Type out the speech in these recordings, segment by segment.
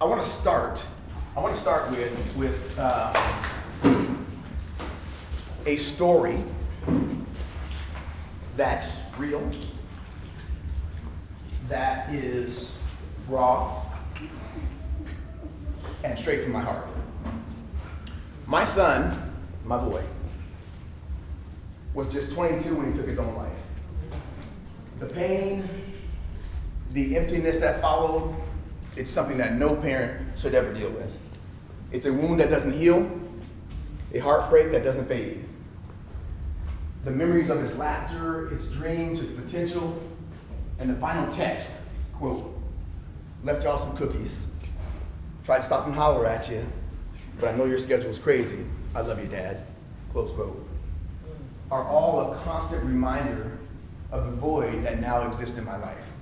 I want to start with a story that's real, that is raw, and straight from my heart. My son, my boy, was just 22 when he took his own life. The pain, the emptiness that followed, it's something that no parent should ever deal with. It's a wound that doesn't heal, a heartbreak that doesn't fade. The memories of his laughter, his dreams, his potential, and the final text, quote, left y'all some cookies, tried to stop and holler at you, but I know your schedule's crazy. I love you, Dad, close quote, are all a constant reminder of the void that now exists in my life.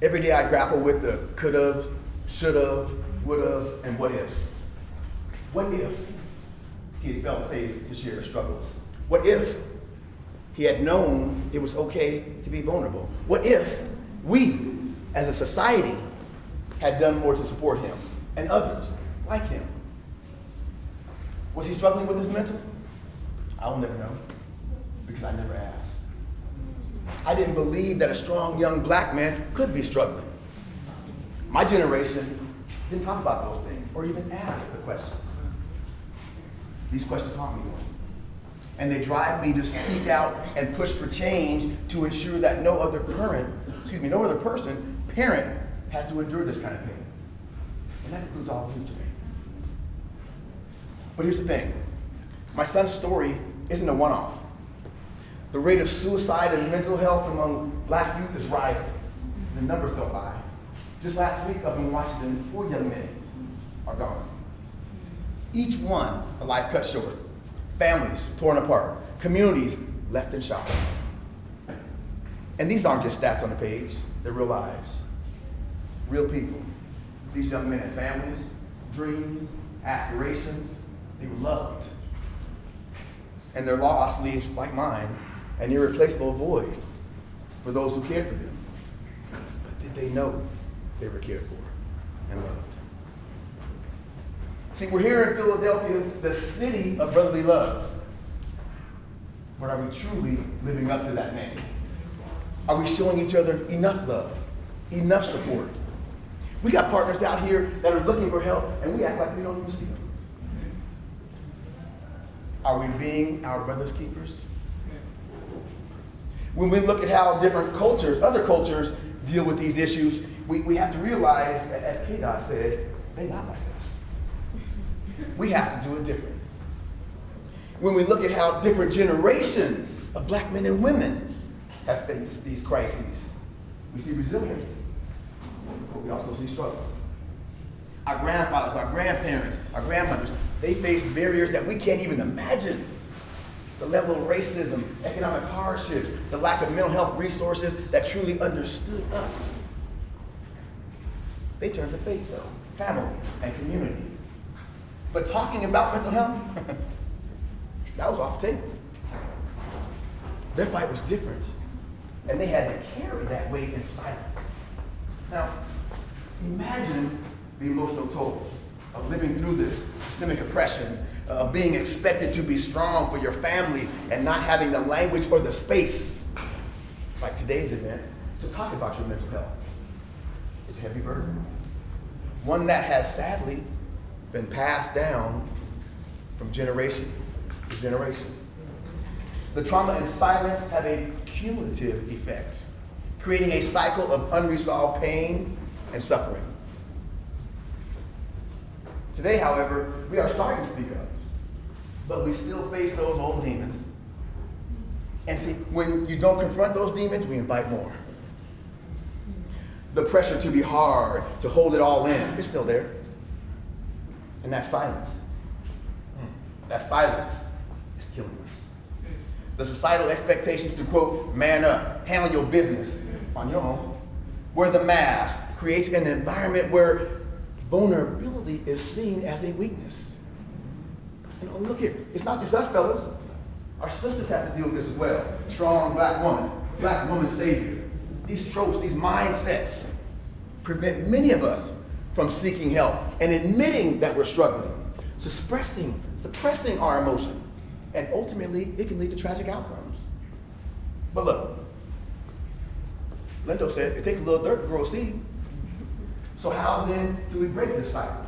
Every day I grapple with the could've, should've, would've, and what ifs. What if he had felt safe to share his struggles? What if he had known it was okay to be vulnerable? What if we, as a society, had done more to support him and others like him? Was he struggling with his mental? I will never know, because I never asked. I didn't believe that a strong young black man could be struggling. My generation didn't talk about those things or even ask the questions. These questions haunt me, and they drive me to speak out and push for change to ensure that no other parent has to endure this kind of pain. And that includes all of you today. But here's the thing. My son's story isn't a one-off. The rate of suicide and mental health among black youth is rising. The numbers don't lie. Just last week up in Washington, 4 young men are gone. Each one a life cut short. Families torn apart. Communities left in shock. And these aren't just stats on the page. They're real lives. Real people. These young men had families, dreams, aspirations. They were loved. And their loss leaves, like mine, an irreplaceable void for those who cared for them. But did they know they were cared for and loved? See, we're here in Philadelphia, the city of brotherly love. But are we truly living up to that name? Are we showing each other enough love, enough support? We got partners out here that are looking for help, and we act like we don't even see them. Are we being our brother's keepers? When we look at how different cultures, other cultures, deal with these issues, we have to realize, as K-Dot said, they're not like us. We have to do it different. When we look at how different generations of black men and women have faced these crises, we see resilience, but we also see struggle. Our grandfathers, our grandparents, our grandmothers, they faced barriers that we can't even imagine. The level of racism, economic hardships, the lack of mental health resources that truly understood us. They turned to faith, though, family, and community. But talking about mental health, that was off the table. Their fight was different, and they had to carry that weight in silence. Now, imagine the emotional toll of living through this systemic oppression, of being expected to be strong for your family and not having the language or the space, like today's event, to talk about your mental health. It's a heavy burden. One that has sadly been passed down from generation to generation. The trauma and silence have a cumulative effect, creating a cycle of unresolved pain and suffering. Today, however, we are starting to speak up, but we still face those old demons. And see, when you don't confront those demons, we invite more. The pressure to be hard, to hold it all in, is still there. And that silence is killing us. The societal expectations to, quote, man up, handle your business on your own, wear the mask, creates an environment where vulnerability is seen as a weakness. And look here, it's not just us, fellas. Our sisters have to deal with this as well. Strong black woman savior. These tropes, these mindsets prevent many of us from seeking help and admitting that we're struggling, suppressing our emotion, and ultimately it can lead to tragic outcomes. But look, Lindo said it takes a little dirt to grow a seed. So how then do we break this cycle?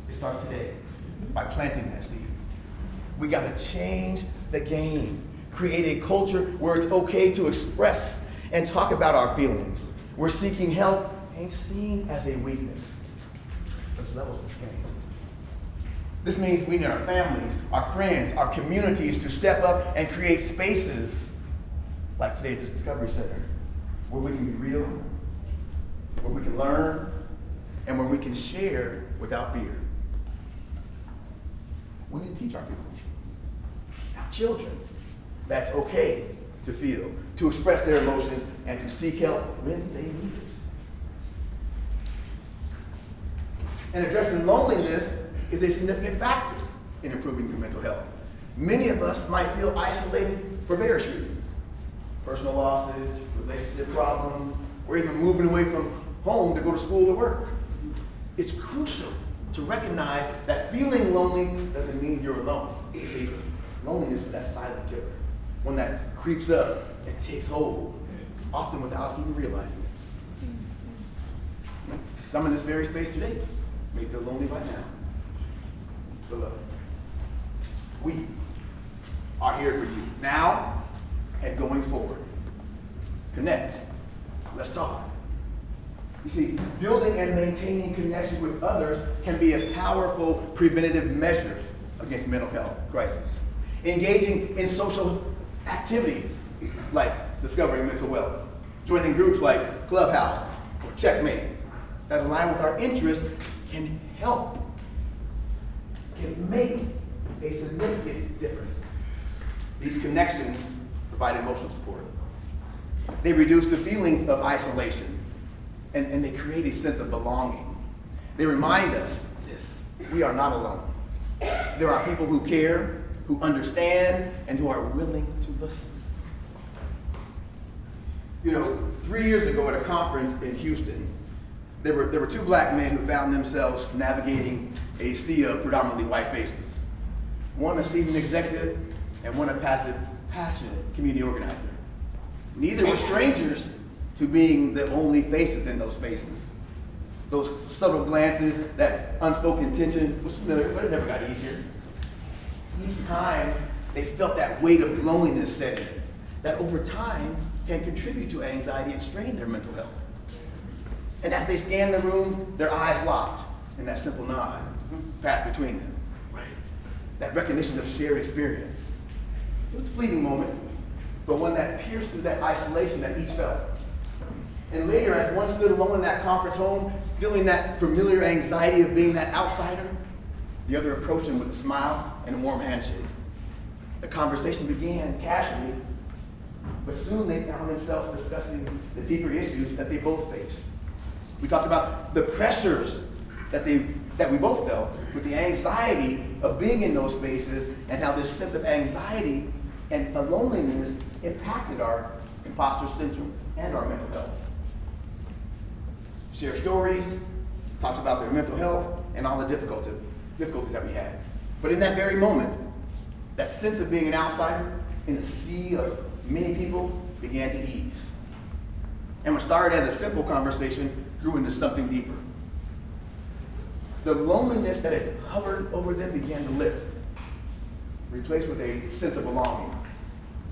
It starts today by planting that seed. We got to change the game, create a culture where it's okay to express and talk about our feelings. Where seeking help ain't seen as a weakness. There's levels to this game. This means we need our families, our friends, our communities to step up and create spaces like today at the Discovery Center, where we can be real, where we can learn, and where we can share without fear. We need to teach our people, our children, that's okay to feel, to express their emotions, and to seek help when they need it. And addressing loneliness is a significant factor in improving your mental health. Many of us might feel isolated for various reasons. Personal losses, relationship problems, or even moving away from home to go to school or work. It's crucial to recognize that feeling lonely doesn't mean you're alone. You see, loneliness is that silent killer, one that creeps up and takes hold, often without us even realizing it. Some in this very space today may feel lonely right now. But look, we are here for you now and going forward. Connect. Let's talk. You see, building and maintaining connections with others can be a powerful preventative measure against mental health crises. Engaging in social activities like discovering mental wealth, joining groups like Clubhouse or Checkmate that align with our interests can help, can make a significant difference. These connections provide emotional support. They reduce the feelings of isolation, and they create a sense of belonging. They remind us this: we are not alone. There are people who care, who understand, and who are willing to listen. 3 years ago at a conference in Houston, there were two black men who found themselves navigating a sea of predominantly white faces. One a seasoned executive, and one a passionate community organizer. Neither were strangers to being the only faces in those spaces. Those subtle glances, that unspoken tension was familiar, but it never got easier. Each time they felt that weight of loneliness set in, that over time can contribute to anxiety and strain their mental health. And as they scanned the room, their eyes locked, and that simple nod passed between them, right? That recognition of shared experience. It was a fleeting moment, but one that pierced through that isolation that each felt. And later, as one stood alone in that conference home, feeling that familiar anxiety of being that outsider, the other approached him with a smile and a warm handshake. The conversation began casually, but soon they found themselves discussing the deeper issues that they both faced. We talked about the pressures that we both felt with the anxiety of being in those spaces, and how this sense of anxiety and loneliness impacted our imposter syndrome and our mental health. Shared stories, talked about their mental health and all the difficulties that we had. But in that very moment, that sense of being an outsider in a sea of many people began to ease. And what started as a simple conversation grew into something deeper. The loneliness that had hovered over them began to lift, replaced with a sense of belonging.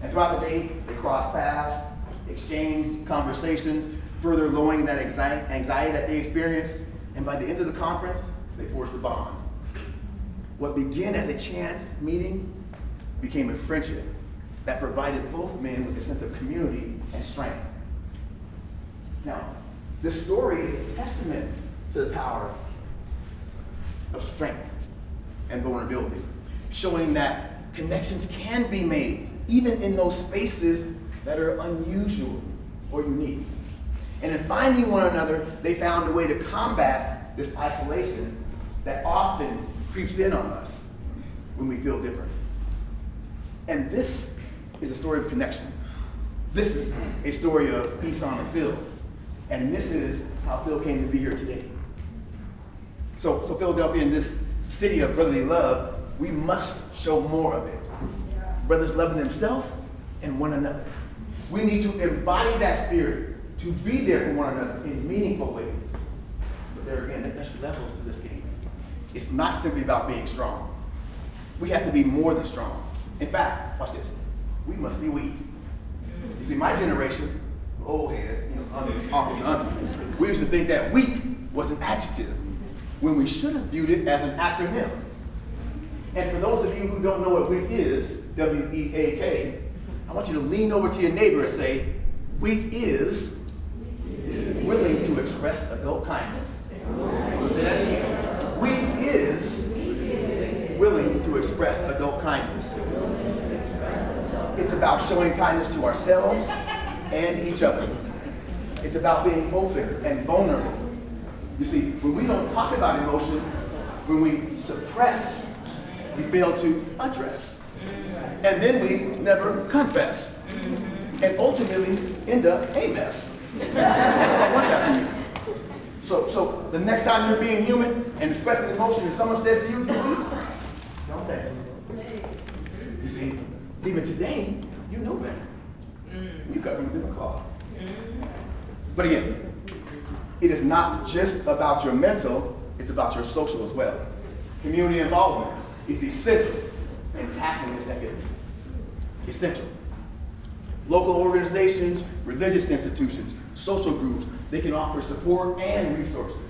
And throughout the day, they crossed paths, exchanged conversations, further lowering that anxiety that they experienced. And by the end of the conference, they forged a bond. What began as a chance meeting became a friendship that provided both men with a sense of community and strength. Now, this story is a testament to the power of strength and vulnerability, showing that connections can be made even in those spaces that are unusual or unique. And in finding one another, they found a way to combat this isolation that often creeps in on us when we feel different. And this is a story of connection. This is a story of Esau and Phil. And this is how Phil came to be here today. So Philadelphia, in this city of brotherly love, we must show more of it. Brothers loving themselves and one another. We need to embody that spirit, to be there for one another in meaningful ways. But there again, there's levels to this game. It's not simply about being strong. We have to be more than strong. In fact, watch this. We must be weak. You see, my generation, old heads, uncles and aunties, we used to think that weak was an adjective when we should have viewed it as an acronym. And for those of you who don't know what weak is, W-E-A-K, I want you to lean over to your neighbor and say, weak is willing to express adult kindness. I'm say that again. Weak is willing to express adult kindness. It's about showing kindness to ourselves and each other. It's about being open and vulnerable. You see, when we don't talk about emotions, when we suppress, we fail to address. And then we never confess. And ultimately end up a mess. And I don't want that for you. So the next time you're being human and expressing emotion and someone says to you, don't think. You see, even today, you know better. You cut from a different cloth. But again, it is not just about your mental, it's about your social as well. Community involvement is essential in tackling this activity. Essential. Local organizations, religious institutions, social groups, they can offer support and resources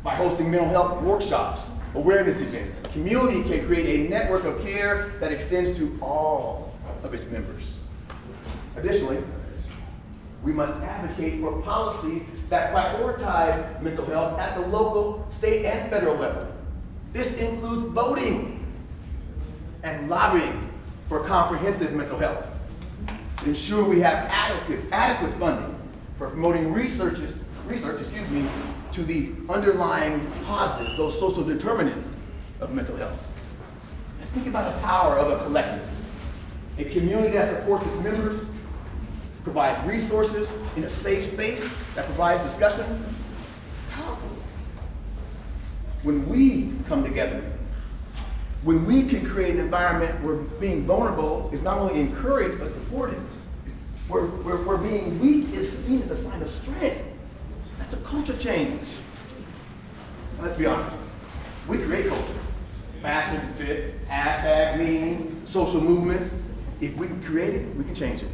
by hosting mental health workshops, awareness events. A community can create a network of care that extends to all of its members. Additionally, we must advocate for policies that prioritize mental health at the local, state, and federal level. This includes voting and lobbying for comprehensive mental health. To ensure we have adequate funding for promoting research, to the underlying causes, those social determinants of mental health. And think about the power of a collective. A community that supports its members, provides resources in a safe space that provides discussion. It's powerful. When we come together, when we can create an environment where being vulnerable is not only encouraged but supported, where being weak is seen as a sign of strength, that's a culture change. Now, let's be honest. We create culture. Fashion, fit, hashtag memes, social movements. If we can create it, we can change it.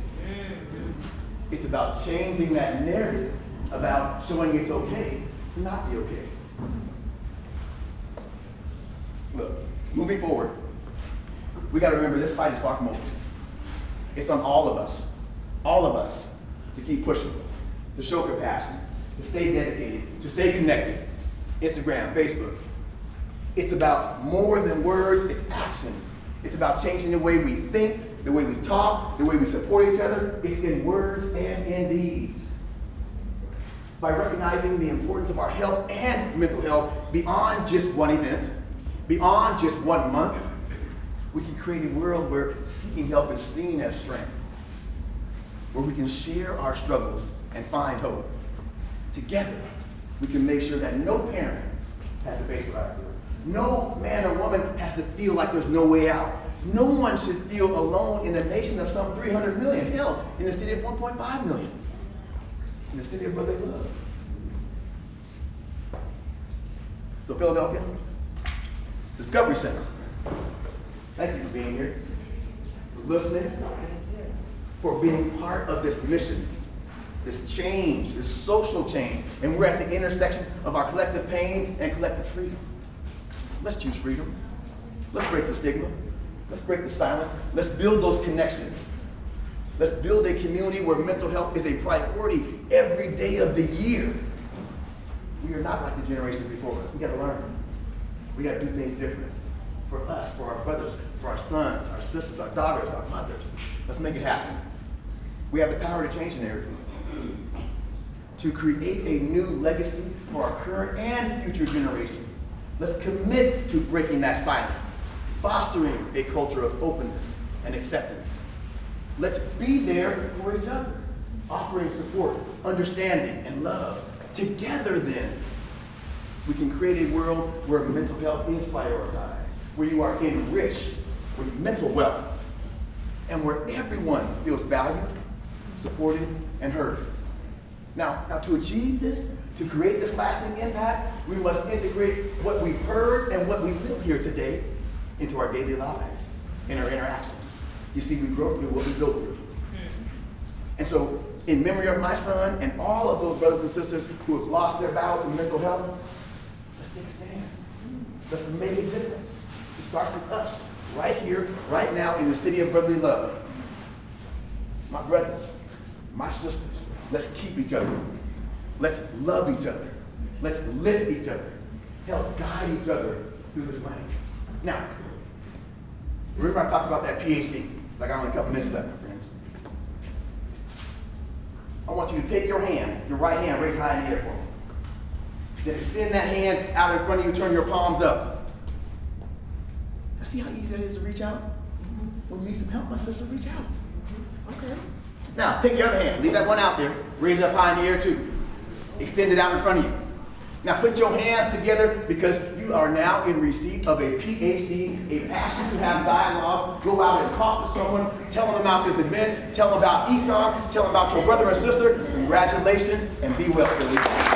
It's about changing that narrative, about showing it's okay to not be okay. Look, moving forward, we got to remember this fight is far from over. It's on all of us to keep pushing, to show compassion, to stay dedicated, to stay connected. Instagram, Facebook. It's about more than words, it's actions. It's about changing the way we think, the way we talk, the way we support each other. It's in words and in deeds. By recognizing the importance of our health and mental health beyond just one event, beyond just 1 month, we can create a world where seeking help is seen as strength, where we can share our struggles and find hope. Together, we can make sure that no parent has to face what I feel. No man or woman has to feel like there's no way out. No one should feel alone in a nation of some 300 million. Hell, in a city of 1.5 million. In the city of brotherly love. So Philadelphia, Discovery Center. Thank you for being here, for listening, for being part of this mission, this change, this social change. And we're at the intersection of our collective pain and collective freedom. Let's choose freedom. Let's break the stigma. Let's break the silence. Let's build those connections. Let's build a community where mental health is a priority every day of the year. We are not like the generations before us. We got to learn. We got to do things different. For us, for our brothers, for our sons, our sisters, our daughters, our mothers. Let's make it happen. We have the power to change the narrative. To create a new legacy for our current and future generations. Let's commit to breaking that silence, fostering a culture of openness and acceptance. Let's be there for each other, offering support, understanding, and love. Together then, We can create a world where mental health is prioritized, where you are enriched with mental wealth, and where everyone feels valued, supported, and heard. Now to achieve this, to create this lasting impact, we must integrate what we've heard and what we live here today into our daily lives, in our interactions. You see, we grow through what we go through. And so, in memory of my son and all of those brothers and sisters who have lost their battle to mental health, let's take a stand. Let's make a difference. It starts with us, right here, right now, in the city of brotherly love. My brothers, my sisters, let's keep each other. Let's love each other. Let's lift each other. Help guide each other through this life. Now, remember I talked about that PhD. It's like I only a couple minutes left, my friends. I want you to take your hand, your right hand, raise high in the air for me. Then extend that hand out in front of you, turn your palms up. Now see how easy it is to reach out? When you need some help, my sister, reach out. Okay. Now, take your other hand, leave that one out there, raise it up high in the air too. Extend it out in front of you. Now put your hands together because you are now in receipt of a PhD, a passion to have dialogue. Go out and talk to someone, tell them about this event, tell them about Esau, tell them about your brother and sister. Congratulations and be well, Philly.